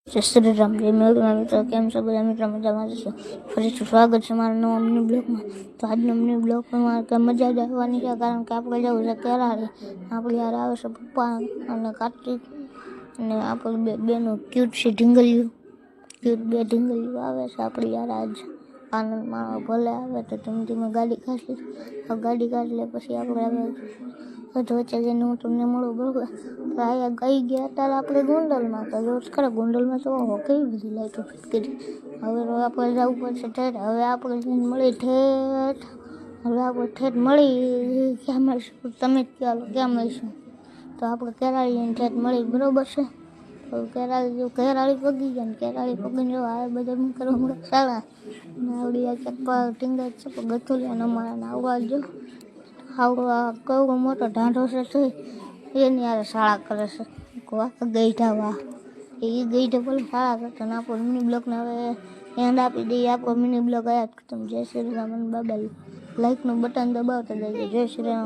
જય શ્રી રામ જય મેળવીમાં મિત્રો કેમ છો બધા મિત્રો મજામાં જશો ફરીથી સ્વાગત છે મારા નવા મિની બ્લોગમાં. તો આજનો મિની બ્લોગમાં કે મજા જ આવવાની છે, કારણ કે આપણે જવું છે કેરાળી. આપણે યાર આવે છે પપ્પા અને કાર્તિક અને આપણે બેનો ક્યુટ છે ઢીંગલીઓ, ક્યુટ બે ઢીંગલીઓ આવે છે. આપણે યાર આજ આનંદ માણવા ભલે આવે તો ધીમે ધીમે ગાડી કાઢી ગાડી કાઢી લે પછી આપણે વચ્ચે જઈને હું તમને મળું, બરોબર? તો અહીંયા ગઈ ગયા ત્યારે આપણે ગોંડલમાં તો રોજ ખરા ગોંડલમાં તો કેવી બધી લાઈટો ફિટ કરી. હવે આપણે જવું પડશે ઠેઠ. હવે આપણે જઈને મળી ઠેઠ. હવે આપણે ઠેઠ મળી ક્યાં મળીશું તમે જ ચાલો ક્યાં મળીશું? તો આપણે કેરાળી જઈને ઠેઠ મળી, બરોબર છે? તો કેરાળી પગી ગયા ને કેરાળી પગીને જો આ બધા હું કરવા મળે સારા ને આવડી આ ચપ્પા ટીંગા છે ગથુલિયા અમારા આવવા જો આવડો આ કેવડો મોટો ઢાંઢો છે થઈ એની યાર શાળા કરે છે. વાહ ગઈઢા વાહ એ ગઈઢા બોલે શાળા કરતો ને આપણો મિની બ્લોગને હવે એન્ડ આપી દઈએ. આપણો મિની બ્લોગ આયા તમે જય શ્રી રામ બાબા લાઈકનું બટન દબાવતા જઈએ. જય શ્રી રામ.